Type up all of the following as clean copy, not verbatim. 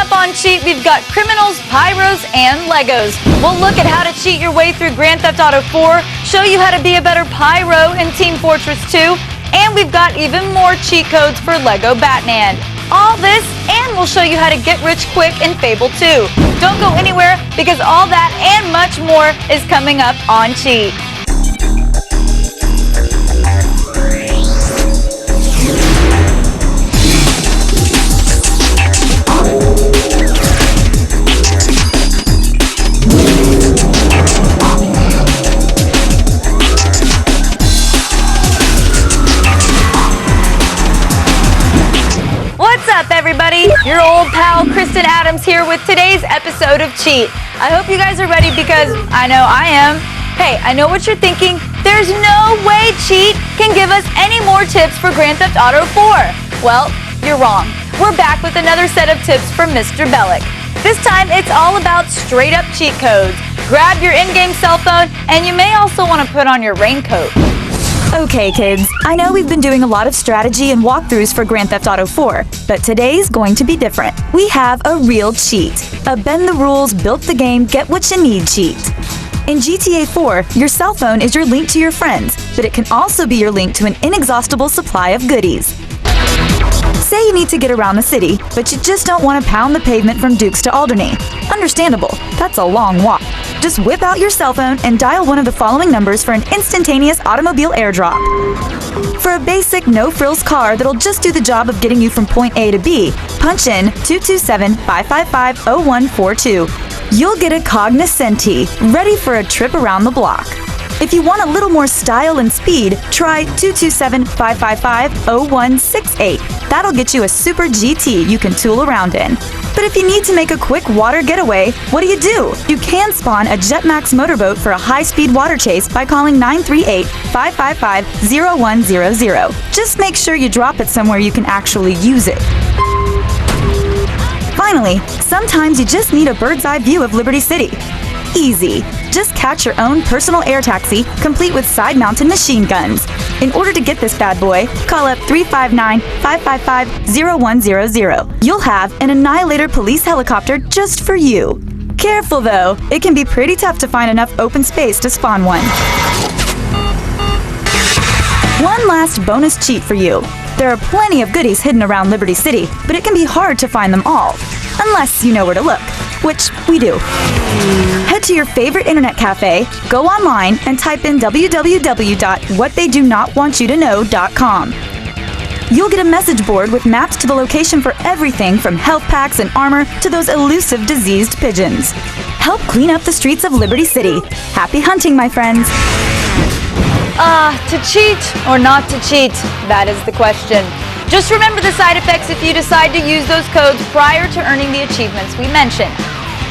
up on Cheat, we've got criminals, pyros, and Legos. We'll look at how to cheat your way through Grand Theft Auto 4, show you how to be a better pyro in Team Fortress 2, and we've got even more cheat codes for Lego Batman. All this, and we'll show you how to get rich quick in Fable 2. Don't go anywhere, because all that and much more is coming up on Cheat. What's up, everybody? Your old pal Kristin Adams here with today's episode of Cheat. I hope you guys are ready because I know I am. Hey, I know what you're thinking. There's no way Cheat can give us any more tips for Grand Theft Auto 4. Well, you're wrong. We're back with another set of tips from Mr. Bellick. This time, it's all about straight-up cheat codes. Grab your in-game cell phone, and you may also want to put on your raincoat. Okay, kids, I know we've been doing a lot of strategy and walkthroughs for Grand Theft Auto 4, but today's going to be different. We have a real cheat. A bend the rules, built the game, get what you need cheat. In GTA 4, your cell phone is your link to your friends, but it can also be your link to an inexhaustible supply of goodies. Say you need to get around the city, but you just don't want to pound the pavement from Dukes to Alderney. Understandable, that's a long walk. Just whip out your cell phone and dial one of the following numbers for an instantaneous automobile airdrop. For a basic no-frills car that'll just do the job of getting you from point A to B, punch in 227-555-0142. You'll get a Cognoscenti, ready for a trip around the block. If you want a little more style and speed, try 227-555-0168. That'll get you a Super GT you can tool around in. But if you need to make a quick water getaway, what do? You can spawn a Jetmax motorboat for a high-speed water chase by calling 938-555-0100. Just make sure you drop it somewhere you can actually use it. Finally, sometimes you just need a bird's-eye view of Liberty City. Easy. Just catch your own personal air taxi, complete with side-mounted machine guns. In order to get this bad boy, call up 359-555-0100. You'll have an Annihilator police helicopter just for you. Careful though, it can be pretty tough to find enough open space to spawn one. One last bonus cheat for you. There are plenty of goodies hidden around Liberty City, but it can be hard to find them all. Unless you know where to look, which we do. Head to your favorite internet cafe, go online, and type in www.whattheydonotwantyoutoKnow.com. You'll get a message board with maps to the location for everything from health packs and armor to those elusive diseased pigeons. Help clean up the streets of Liberty City. Happy hunting, my friends. To cheat or not to cheat? That is the question. Just remember the side effects if you decide to use those codes prior to earning the achievements we mentioned.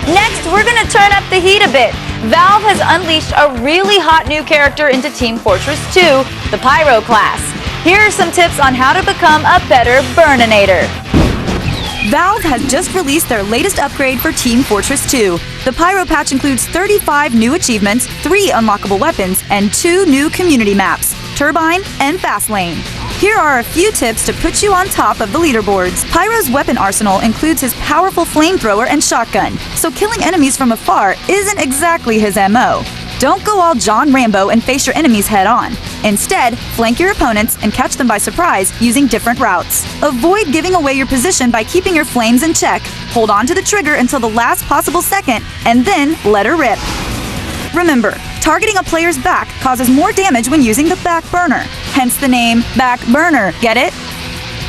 Next, we're going to turn up the heat a bit. Valve has unleashed a really hot new character into Team Fortress 2, the Pyro class. Here are some tips on how to become a better Burninator. Valve has just released their latest upgrade for Team Fortress 2. The Pyro patch includes 35 new achievements, 3 unlockable weapons, and 2 new community maps, Turbine and Fastlane. Here are a few tips to put you on top of the leaderboards. Pyro's weapon arsenal includes his powerful flamethrower and shotgun, so killing enemies from afar isn't exactly his MO. Don't go all John Rambo and face your enemies head-on. Instead, flank your opponents and catch them by surprise using different routes. Avoid giving away your position by keeping your flames in check. Hold on to the trigger until the last possible second, and then let her rip. Remember, targeting a player's back causes more damage when using the back burner, hence the name Back Burner, get it?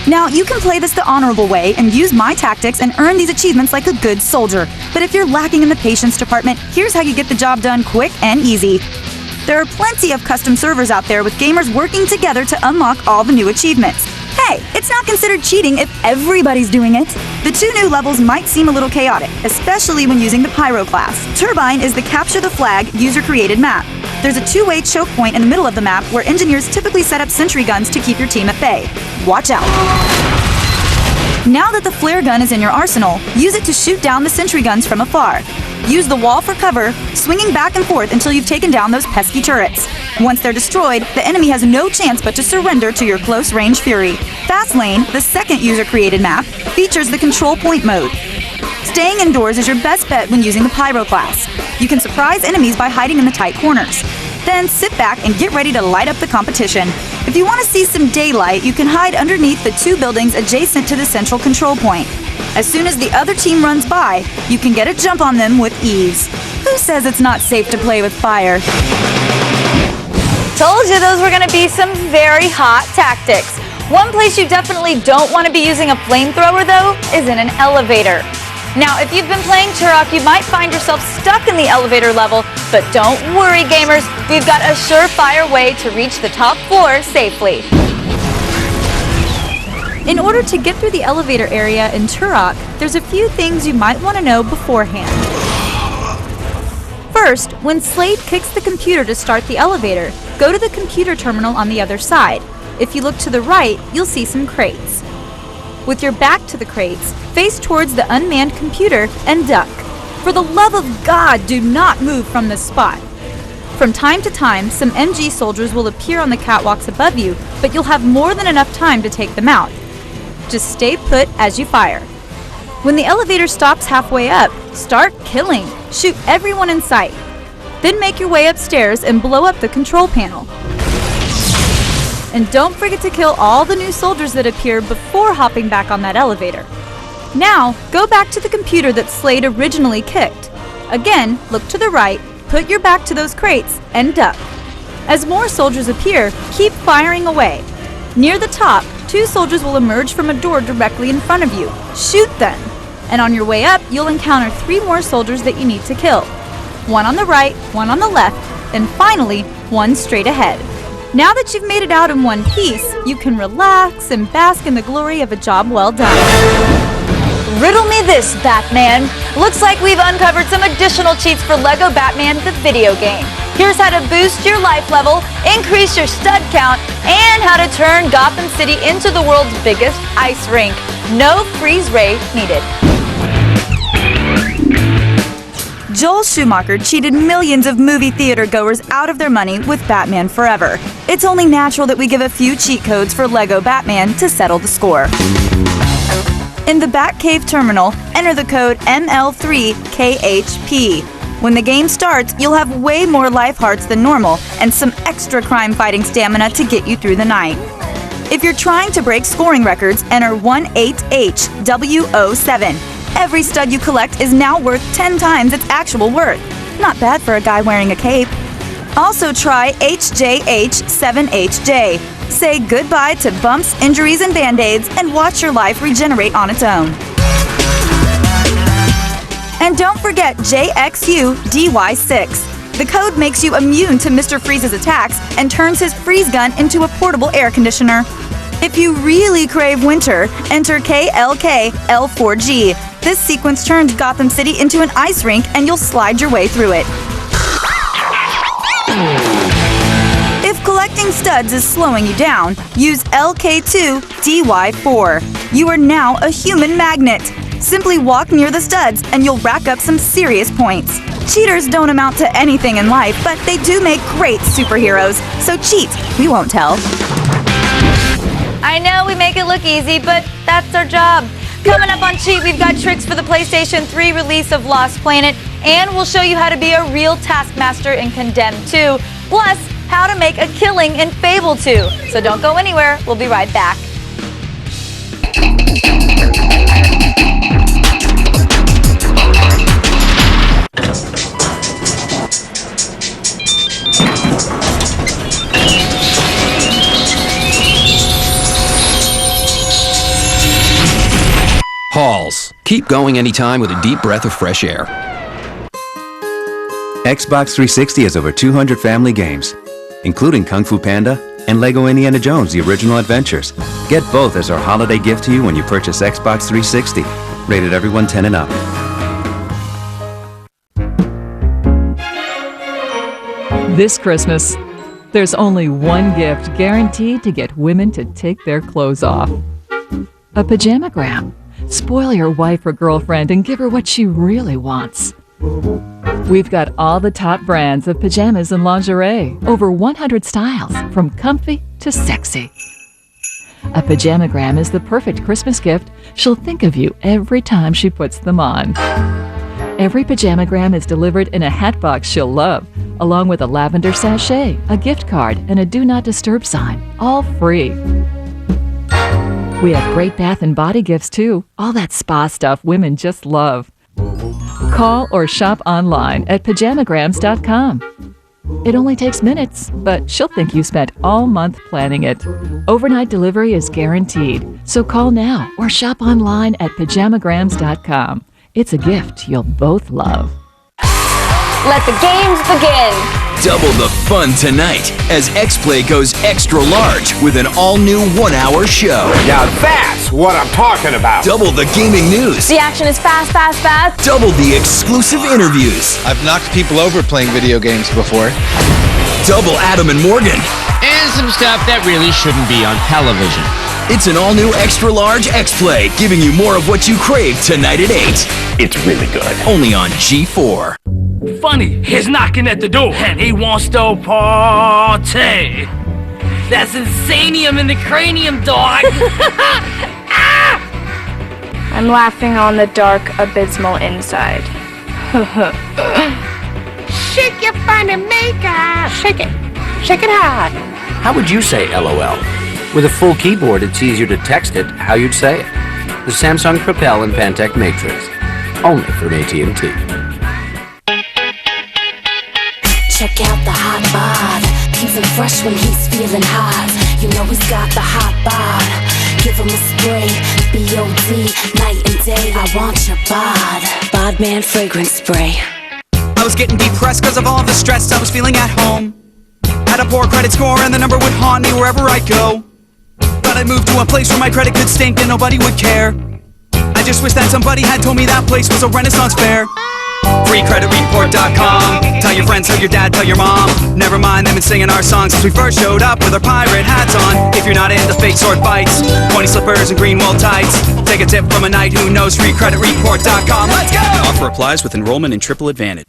Now, you can play this the honorable way and use my tactics and earn these achievements like a good soldier. But if you're lacking in the patience department, here's how you get the job done quick and easy. There are plenty of custom servers out there with gamers working together to unlock all the new achievements. Hey, it's not considered cheating if everybody's doing it. The 2 new levels might seem a little chaotic, especially when using the Pyro class. Turbine is the Capture the Flag user-created map. There's a 2-way choke point in the middle of the map where engineers typically set up sentry guns to keep your team at bay. Watch out. Now that the flare gun is in your arsenal, use it to shoot down the sentry guns from afar. Use the wall for cover, swinging back and forth until you've taken down those pesky turrets. Once they're destroyed, the enemy has no chance but to surrender to your close-range fury. Fastlane, the second user-created map, features the control point mode. Staying indoors is your best bet when using the Pyro class. You can surprise enemies by hiding in the tight corners. Then sit back and get ready to light up the competition. If you want to see some daylight, you can hide underneath the 2 buildings adjacent to the central control point. As soon as the other team runs by, you can get a jump on them with ease. Who says it's not safe to play with fire? Told you those were going to be some very hot tactics. One place you definitely don't want to be using a flamethrower, though, is in an elevator. Now, if you've been playing Turok, you might find yourself stuck in the elevator level, but don't worry, gamers. We've got a surefire way to reach the top floor safely. In order to get through the elevator area in Turok, there's a few things you might want to know beforehand. First, when Slade kicks the computer to start the elevator, go to the computer terminal on the other side. If you look to the right, you'll see some crates. With your back to the crates, face towards the unmanned computer and duck. For the love of God, do not move from this spot. From time to time, some MG soldiers will appear on the catwalks above you, but you'll have more than enough time to take them out. Just stay put as you fire. When the elevator stops halfway up, start killing. Shoot everyone in sight. Then make your way upstairs and blow up the control panel. And don't forget to kill all the new soldiers that appear before hopping back on that elevator. Now, go back to the computer that Slade originally kicked. Again, look to the right, put your back to those crates, and duck. As more soldiers appear, keep firing away. Near the top, 2 soldiers will emerge from a door directly in front of you. Shoot them. And on your way up, you'll encounter 3 more soldiers that you need to kill. 1 on the right, 1 on the left, and finally, 1 straight ahead. Now that you've made it out in one piece, you can relax and bask in the glory of a job well done. Riddle me this, Batman. Looks like we've uncovered some additional cheats for LEGO Batman the video game. Here's how to boost your life level, increase your stud count, and how to turn Gotham City into the world's biggest ice rink. No freeze ray needed. Joel Schumacher cheated millions of movie theater goers out of their money with Batman Forever. It's only natural that we give a few cheat codes for LEGO Batman to settle the score. In the Batcave terminal, enter the code ML3KHP. When the game starts, you'll have way more life hearts than normal and some extra crime-fighting stamina to get you through the night. If you're trying to break scoring records, enter 18HW07. Every stud you collect is now worth 10 times its actual worth. Not bad for a guy wearing a cape. Also try HJH7HJ. Say goodbye to bumps, injuries, and band-aids and watch your life regenerate on its own. And don't forget JXUDY6. The code makes you immune to Mr. Freeze's attacks and turns his freeze gun into a portable air conditioner. If you really crave winter, enter KLKL4G. This sequence turns Gotham City into an ice rink and you'll slide your way through it. If collecting studs is slowing you down, use LK2DY4. You are now a human magnet. Simply walk near the studs and you'll rack up some serious points. Cheaters don't amount to anything in life, but they do make great superheroes. So cheat, we won't tell. I know we make it look easy, but that's our job. Coming up on Cheat, we've got tricks for the PlayStation 3 release of Lost Planet, and we'll show you how to be a real Taskmaster in Condemned 2, plus how to make a killing in Fable 2. So don't go anywhere, we'll be right back. Halls. Keep going anytime with a deep breath of fresh air. Xbox 360 has over 200 family games, including Kung Fu Panda and Lego Indiana Jones: The Original Adventures. Get both as our holiday gift to you when you purchase Xbox 360. Rated everyone 10 and up. This Christmas, there's only one gift guaranteed to get women to take their clothes off. A pajamagram. Spoil your wife or girlfriend and give her what she really wants. We've got all the top brands of pajamas and lingerie, over 100 styles, from comfy to sexy. A pajamagram is the perfect Christmas gift. She'll think of you every time she puts them on. Every pajamagram is delivered in a hat box she'll love, along with a lavender sachet, a gift card, and a Do Not Disturb sign, all free. We have great bath and body gifts too, all that spa stuff women just love. Call or shop online at pajamagrams.com. It only takes minutes, but she'll think you spent all month planning it. Overnight delivery is guaranteed, so call now or shop online at pajamagrams.com. It's a gift you'll both love. Let the games begin. Double the fun tonight as X-Play goes extra large with an all-new 1-hour show. Now that's what I'm talking about. Double the gaming news. The action is fast, fast, fast. Double the exclusive interviews. I've knocked people over playing video games before. Double Adam and Morgan. And some stuff that really shouldn't be on television. It's an all-new extra-large X-Play, giving you more of what you crave tonight at 8. It's really good. Only on G4. Funny, he's knocking at the door and he wants to party. That's insanium in the cranium, dog. I'm laughing on the dark, abysmal inside. Shake your funny makeup. Shake it. Shake it hard. How would you say LOL? With a full keyboard, it's easier to text it how you'd say it. The Samsung Propel and Pantech Matrix. Only from AT&T. Check out the hot bod. Keeps him fresh when he's feeling hot. You know he's got the hot bod. Give him a spray. B.O.D. Night and day. I want your bod. Bodman fragrance spray. I was getting depressed because of all the stress I was feeling at home. Had a poor credit score and the number would haunt me wherever I go. Thought I'd move to a place where my credit could stink and nobody would care. I just wish that somebody had told me that place was a Renaissance fair. FreeCreditReport.com. Tell your friends, tell your dad, tell your mom. Never mind, they've been singing our songs since we first showed up with our pirate hats on. If you're not into fake sword fights, pointy slippers and green wool tights, take a tip from a knight who knows. FreeCreditReport.com. Let's go! Offer applies with enrollment in Triple Advantage.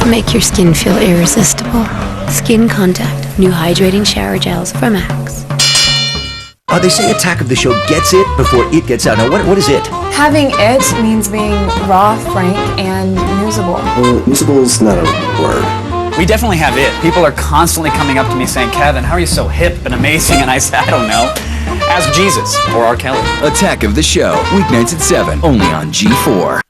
Make your skin feel irresistible. Skin Contact. New hydrating shower gels from Axe. They say Attack of the Show gets it before it gets out. Now, what is it? Having it means being raw, frank, and usable. Well, usable's not a word. We definitely have it. People are constantly coming up to me saying, Kevin, how are you so hip and amazing? And I say, I don't know. Ask Jesus or R. Kelly. Attack of the Show, weeknights at 7, only on G4.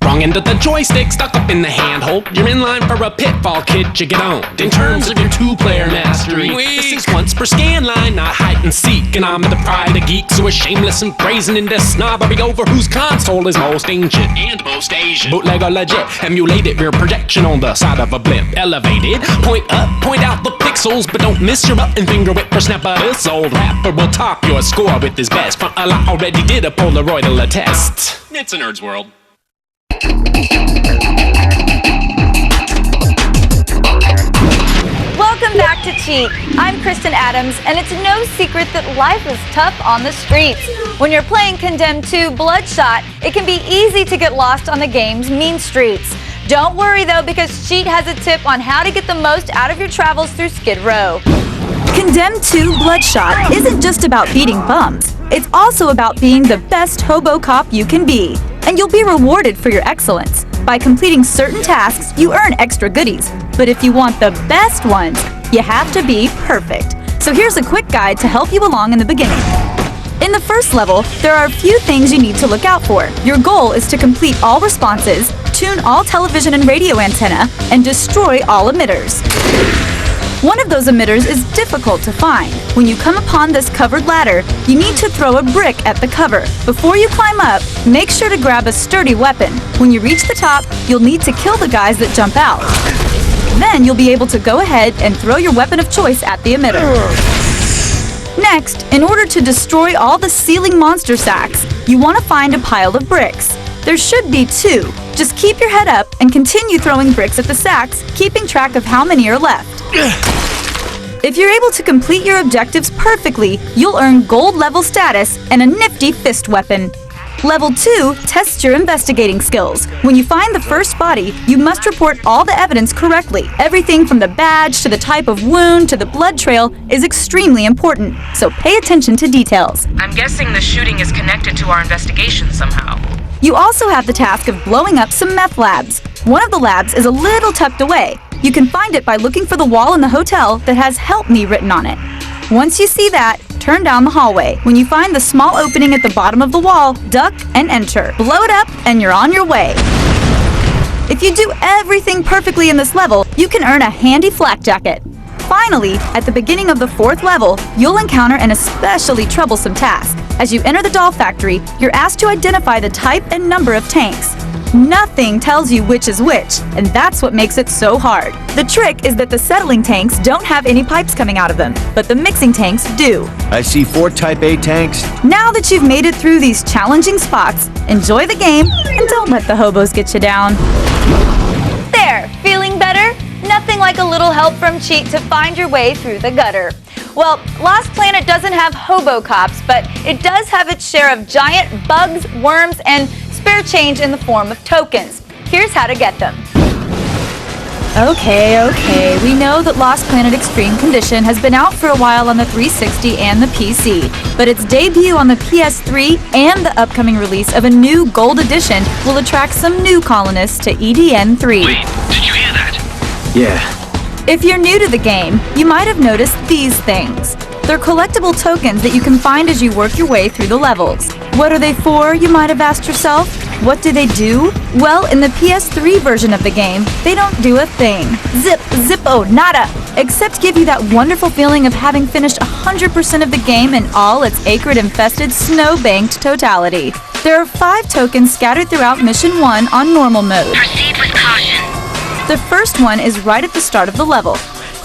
Wrong end of the joystick stuck up in the handhold. You're in line for a pitfall, kid, you get owned. In terms of your two-player mastery, this is once per scan line, not hide and seek. And I'm the pride of geeks who are shameless and brazen in this snobbery over whose console is most ancient and most Asian. Bootleg or legit, emulated rear projection on the side of a blimp. Elevated, point up, point out the pixels, but don't miss your button finger whip or snap of this old rapper will top your score with his best. Front a lot already did a Polaroid attest. It's a nerd's world. Welcome back to Cheat. I'm Kristin Adams, and it's no secret that life is tough on the streets. When you're playing Condemned 2 Bloodshot, it can be easy to get lost on the game's mean streets. Don't worry though, because Cheat has a tip on how to get the most out of your travels through Skid Row. Condemned 2 Bloodshot isn't just about beating bums. It's also about being the best hobo cop you can be. And you'll be rewarded for your excellence. By completing certain tasks, you earn extra goodies. But if you want the best ones, you have to be perfect. So here's a quick guide to help you along in the beginning. In the first level, there are a few things you need to look out for. Your goal is to complete all responses, tune all television and radio antenna, and destroy all emitters. One of those emitters is difficult to find. When you come upon this covered ladder, you need to throw a brick at the cover. Before you climb up, make sure to grab a sturdy weapon. When you reach the top, you'll need to kill the guys that jump out. Then you'll be able to go ahead and throw your weapon of choice at the emitter. Next, in order to destroy all the ceiling monster sacks, you want to find a pile of bricks. There should be 2. Just keep your head up and continue throwing bricks at the sacks, keeping track of how many are left. If you're able to complete your objectives perfectly, you'll earn gold level status and a nifty fist weapon. Level 2 tests your investigating skills. When you find the first body, you must report all the evidence correctly. Everything from the badge to the type of wound to the blood trail is extremely important, so pay attention to details. I'm guessing the shooting is connected to our investigation somehow. You also have the task of blowing up some meth labs. One of the labs is a little tucked away. You can find it by looking for the wall in the hotel that has "Help Me" written on it. Once you see that, turn down the hallway. When you find the small opening at the bottom of the wall, duck and enter. Blow it up and you're on your way. If you do everything perfectly in this level, you can earn a handy flak jacket. Finally, at the beginning of the 4th level, you'll encounter an especially troublesome task. As you enter the doll factory, you're asked to identify the type and number of tanks. Nothing tells you which is which, and that's what makes it so hard. The trick is that the settling tanks don't have any pipes coming out of them, but the mixing tanks do. I see 4 Type A tanks. Now that you've made it through these challenging spots, enjoy the game and don't let the hobos get you down. There, feeling better? Nothing like a little help from Cheat to find your way through the gutter. Well, Lost Planet doesn't have hobo cops, but it does have its share of giant bugs, worms, and spare change in the form of tokens. Here's how to get them. Okay, we know that Lost Planet Extreme Condition has been out for a while on the 360 and the PC, but its debut on the PS3 and the upcoming release of a new Gold Edition will attract some new colonists to EDN3. Wait, did you hear that? Yeah. If you're new to the game, you might have noticed these things. They're collectible tokens that you can find as you work your way through the levels. What are they for, you might have asked yourself? What do they do? Well, in the PS3 version of the game, they don't do a thing. Zippo, nada! Except give you that wonderful feeling of having finished 100% of the game in all its acrid-infested, snow-banked totality. There are 5 tokens scattered throughout Mission 1 on normal mode. Proceed with caution. The first one is right at the start of the level.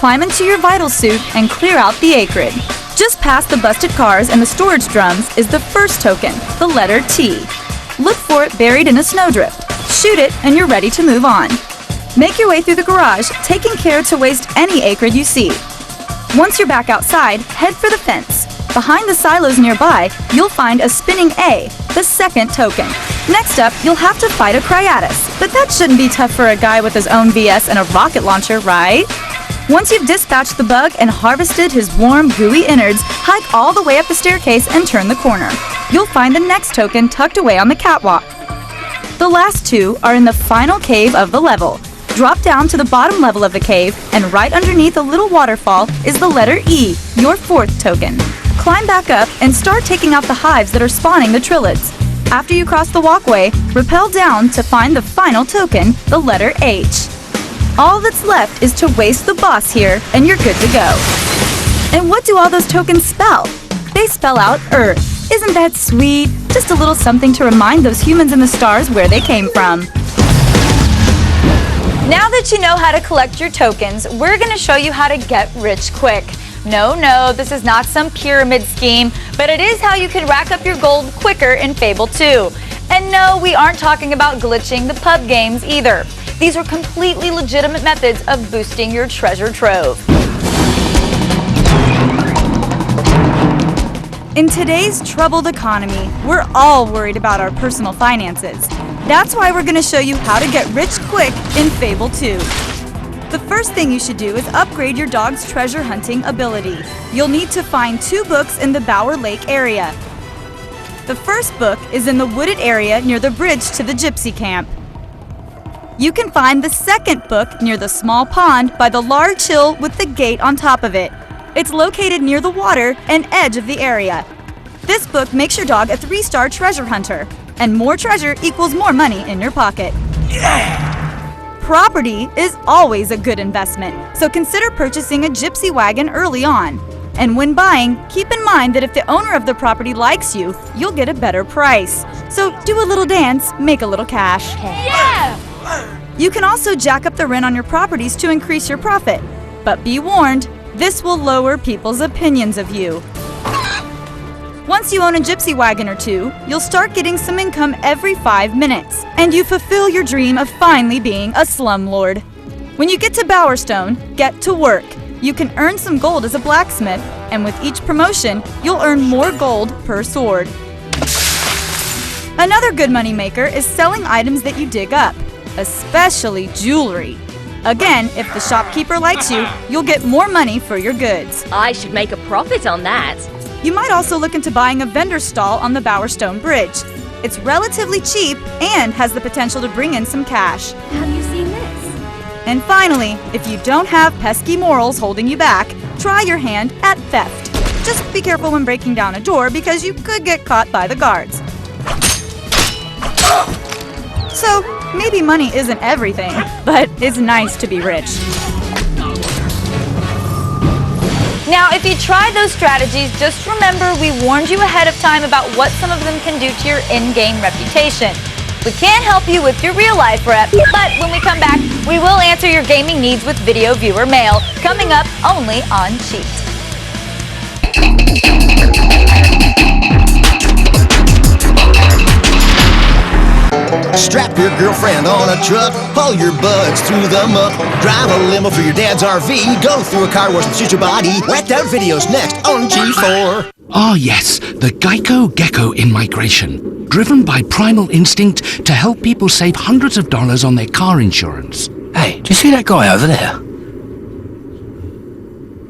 Climb into your vital suit and clear out the acrid. Just past the busted cars and the storage drums is the first token, the letter T. Look for it buried in a snowdrift. Shoot it and you're ready to move on. Make your way through the garage, taking care to waste any acrid you see. Once you're back outside, head for the fence. Behind the silos nearby, you'll find a spinning A, the second token. Next up, you'll have to fight a Cryatus, but that shouldn't be tough for a guy with his own VS and a rocket launcher, right? Once you've dispatched the bug and harvested his warm, gooey innards, hike all the way up the staircase and turn the corner. You'll find the next token tucked away on the catwalk. The last 2 are in the final cave of the level. Drop down to the bottom level of the cave, and right underneath a little waterfall is the letter E, your 4th token. Climb back up and start taking out the hives that are spawning the trillids. After you cross the walkway, rappel down to find the final token, the letter H. All that's left is to waste the boss here, and you're good to go. And what do all those tokens spell? They spell out Earth. Isn't that sweet? Just a little something to remind those humans in the stars where they came from. Now that you know how to collect your tokens, we're going to show you how to get rich quick. No, this is not some pyramid scheme, but it is how you can rack up your gold quicker in Fable 2. And no, we aren't talking about glitching the pub games either. These are completely legitimate methods of boosting your treasure trove. In today's troubled economy, we're all worried about our personal finances. That's why we're going to show you how to get rich quick in Fable 2. The first thing you should do is upgrade your dog's treasure hunting ability. You'll need to find 2 books in the Bower Lake area. The first book is in the wooded area near the bridge to the gypsy camp. You can find the second book near the small pond by the large hill with the gate on top of it. It's located near the water and edge of the area. This book makes your dog a 3-star treasure hunter, and more treasure equals more money in your pocket. Yeah! Property is always a good investment, so consider purchasing a gypsy wagon early on. And when buying, keep in mind that if the owner of the property likes you, you'll get a better price. So do a little dance, make a little cash. Yeah! You can also jack up the rent on your properties to increase your profit. But be warned, this will lower people's opinions of you. Once you own a gypsy wagon or 2, you'll start getting some income every 5 minutes, and you fulfill your dream of finally being a slumlord. When you get to Bowerstone, get to work. You can earn some gold as a blacksmith, and with each promotion, you'll earn more gold per sword. Another good money maker is selling items that you dig up, especially jewelry. Again, if the shopkeeper likes you, you'll get more money for your goods. I should make a profit on that. You might also look into buying a vendor stall on the Bowerstone Bridge. It's relatively cheap and has the potential to bring in some cash. Have you seen this? And finally, if you don't have pesky morals holding you back, try your hand at theft. Just be careful when breaking down a door because you could get caught by the guards. So, maybe money isn't everything, but it's nice to be rich. Now, if you try those strategies, just remember we warned you ahead of time about what some of them can do to your in-game reputation. We can't help you with your real-life rep, but when we come back, we will answer your gaming needs with video viewer mail, coming up only on Cheat. Strap your girlfriend on a truck, haul your buds through the muck, drive a limo for your dad's RV, go through a car wash and shoot your body. Whacked Out Videos next on G4. Ah yes, the Geico Gecko in migration. Driven by primal instinct to help people save hundreds of dollars on their car insurance. Hey, do you see that guy over there?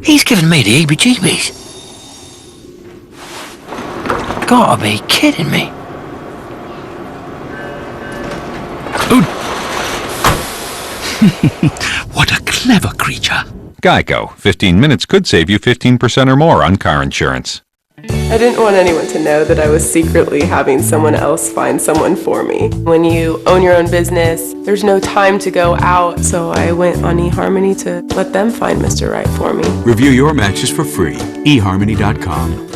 He's giving me the heebie-jeebies. Gotta be kidding me. What a clever creature. Geico. 15 minutes could save you 15% or more on car insurance. I didn't want anyone to know that I was secretly having someone else find someone for me. When you own your own business, there's no time to go out, so I went on eHarmony to let them find Mr. Right for me. Review your matches for free. eHarmony.com.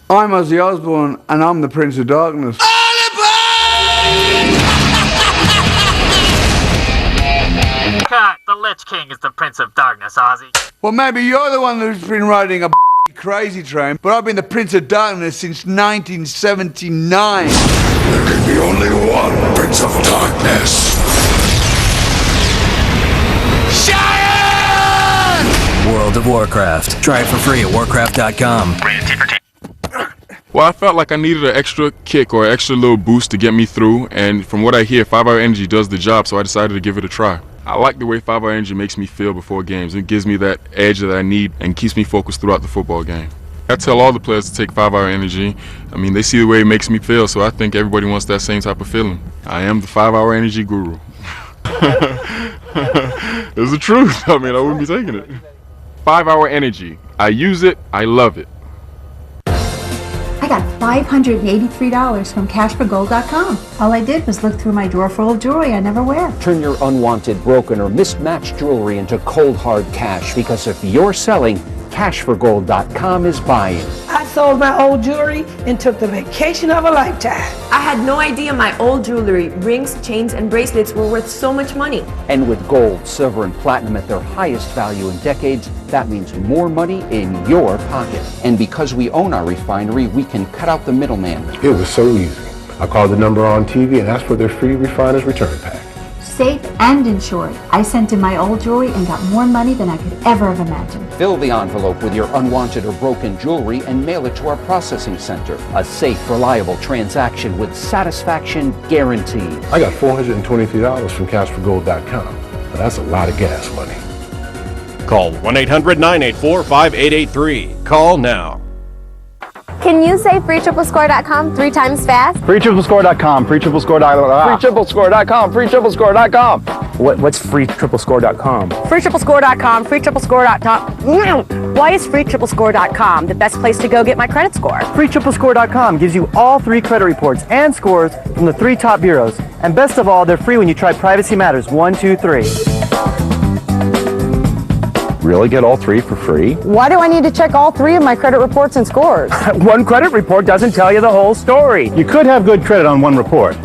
I'm Ozzy Osbourne, and I'm the Prince of Darkness. Cut! The Lich King is the Prince of Darkness, Ozzy. Well, maybe you're the one who's been riding a crazy train, but I've been the Prince of Darkness since 1979. There can be only one Prince of Darkness. World of Warcraft. Try it for free at warcraft.com. Well, I felt like I needed an extra kick or an extra little boost to get me through, and from what I hear, 5-Hour Energy does the job, so I decided to give it a try. I like the way 5-Hour Energy makes me feel before games. It gives me that edge that I need and keeps me focused throughout the football game. I tell all the players to take 5-Hour Energy. I mean, they see the way it makes me feel, so I think everybody wants that same type of feeling. I am the 5-Hour Energy guru. It's the truth. I mean, I wouldn't be taking it. 5-Hour Energy. I use it. I love it. I got $583 from cashforgold.com. All I did was look through my drawer full of jewelry I never wear. Turn your unwanted, broken, or mismatched jewelry into cold, hard cash, because if you're selling, cashforgold.com is buying. I sold my old jewelry and took the vacation of a lifetime. I had no idea my old jewelry, rings, chains, and bracelets were worth so much money. And with gold, silver, and platinum at their highest value in decades, that means more money in your pocket. And because we own our refinery, we can cut out the middleman. It was so easy. I called the number on TV and asked for their free refiner's return pack. Safe and insured. I sent in my old jewelry and got more money than I could ever have imagined. Fill the envelope with your unwanted or broken jewelry and mail it to our processing center. A safe, reliable transaction with satisfaction guaranteed. I got $423 from cashforgold.com. Now that's a lot of gas money. Call 1-800-984-5883. Call now. Can you say freetriplescore.com 3 times fast? Freetriplescore.com, freetriplescore.com, freetriplescore.com, freetriplescore.com. What's freetriplescore.com? Freetriplescore.com, freetriplescore.com. Why is freetriplescore.com the best place to go get my credit score? Freetriplescore.com gives you all 3 credit reports and scores from the 3 top bureaus. And best of all, they're free when you try Privacy Matters 1, 2, 3. really get all 3 for free? Why do I need to check all 3 of my credit reports and scores? One credit report doesn't tell you the whole story. You could have good credit on one report,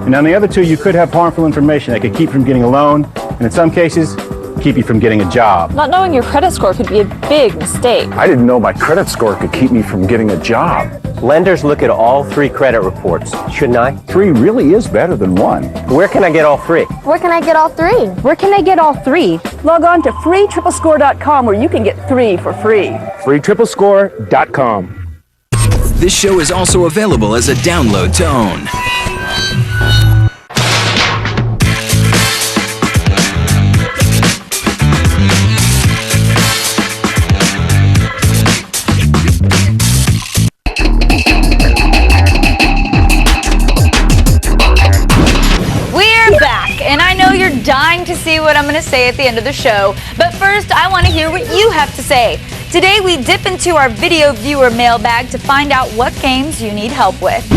and on the other 2 you could have harmful information that could keep you from getting a loan, and in some cases, keep you from getting a job. Not knowing your credit score could be a big mistake. I didn't know my credit score could keep me from getting a job. Lenders look at all 3 credit reports, shouldn't I? 3 really is better than 1. Where can I get all 3? Where can I get all 3? Where can I get all 3? Log on to freetriplescore.com where you can get 3 for free. freetriplescore.com. This show is also available as a download to own. Dying to see what I'm going to say at the end of the show, but first I want to hear what you have to say. Today we dip into our video viewer mailbag to find out what games you need help with.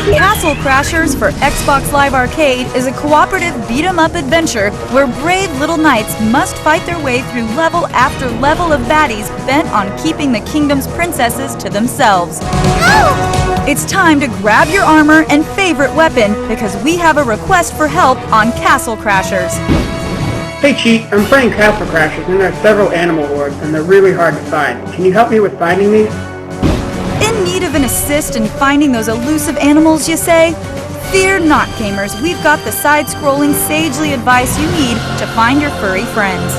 Castle Crashers for Xbox Live Arcade is a cooperative beat-em-up adventure where brave little knights must fight their way through level after level of baddies bent on keeping the kingdom's princesses to themselves. It's time to grab your armor and favorite weapon because we have a request for help on Castle Crashers. Hey Chief, I'm playing Castle Crashers and there are several animal orbs and they're really hard to find. Can you help me with finding these? In need of an assist in finding those elusive animals, you say? Fear not, gamers. We've got the side-scrolling sagely advice you need to find your furry friends.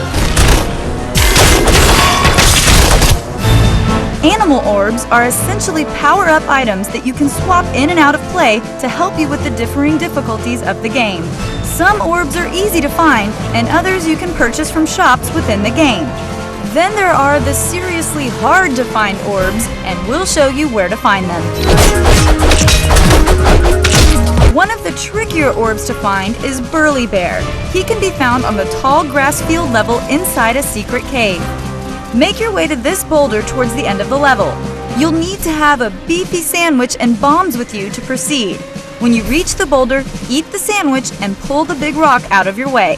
Animal orbs are essentially power-up items that you can swap in and out of play to help you with the differing difficulties of the game. Some orbs are easy to find, and others you can purchase from shops within the game. Then there are the seriously hard to find orbs, and we'll show you where to find them. One of the trickier orbs to find is Burly Bear. He can be found on the tall grass field level inside a secret cave. Make your way to this boulder towards the end of the level. You'll need to have a beefy sandwich and bombs with you to proceed. When you reach the boulder, eat the sandwich and pull the big rock out of your way.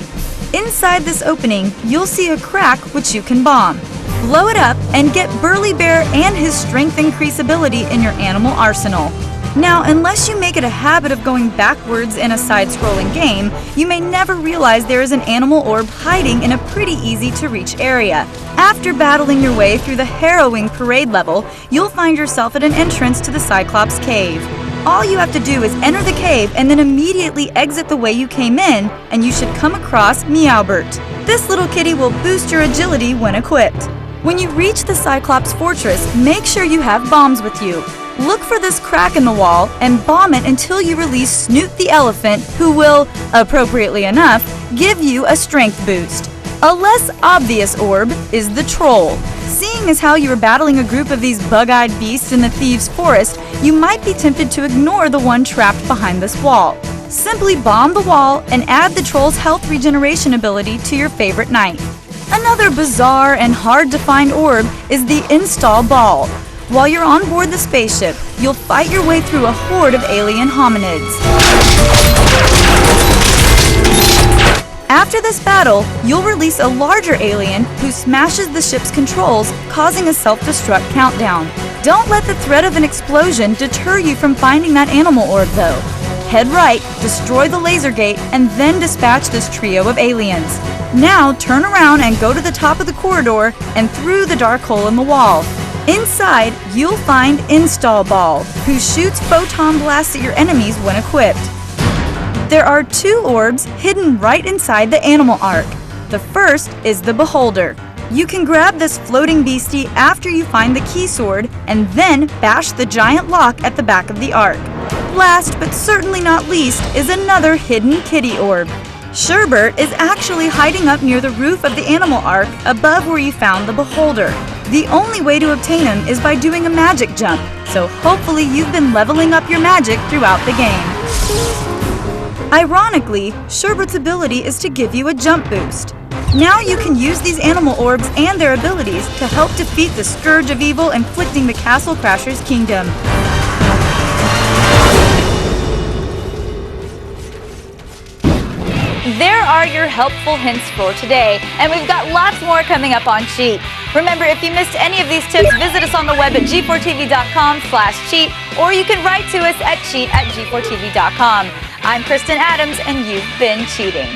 Inside this opening, you'll see a crack which you can bomb. Blow it up and get Burly Bear and his strength increase ability in your animal arsenal. Now, unless you make it a habit of going backwards in a side-scrolling game, you may never realize there is an animal orb hiding in a pretty easy-to-reach area. After battling your way through the harrowing parade level, you'll find yourself at an entrance to the Cyclops Cave. All you have to do is enter the cave and then immediately exit the way you came in, and you should come across Meowbert. This little kitty will boost your agility when equipped. When you reach the Cyclops Fortress, make sure you have bombs with you. Look for this crack in the wall and bomb it until you release Snoot the Elephant, who will, appropriately enough, give you a strength boost. A less obvious orb is the Troll. Seeing as how you are battling a group of these bug-eyed beasts in the Thieves' Forest, you might be tempted to ignore the one trapped behind this wall. Simply bomb the wall and add the Troll's health regeneration ability to your favorite knight. Another bizarre and hard-to-find orb is the Install Ball. While you're on board the spaceship, you'll fight your way through a horde of alien hominids. After this battle, you'll release a larger alien who smashes the ship's controls, causing a self-destruct countdown. Don't let the threat of an explosion deter you from finding that animal orb, though. Head right, destroy the laser gate, and then dispatch this trio of aliens. Now turn around and go to the top of the corridor and through the dark hole in the wall. Inside, you'll find Install Ball, who shoots photon blasts at your enemies when equipped. There are 2 orbs hidden right inside the animal arc. The first is the Beholder. You can grab this floating beastie after you find the key sword and then bash the giant lock at the back of the arc. Last but certainly not least is another hidden kitty orb. Sherbert is actually hiding up near the roof of the animal arc above where you found the Beholder. The only way to obtain him is by doing a magic jump, so hopefully you've been leveling up your magic throughout the game. Ironically, Sherbert's ability is to give you a jump boost. Now you can use these animal orbs and their abilities to help defeat the scourge of evil inflicting the Castle Crashers' kingdom. there are your helpful hints for today, and we've got lots more coming up on Cheat. Remember, if you missed any of these tips, visit us on the web at g4tv.com/cheat, or you can write to us at cheat@g4tv.com. I'm Kristin Adams, and you've been cheating.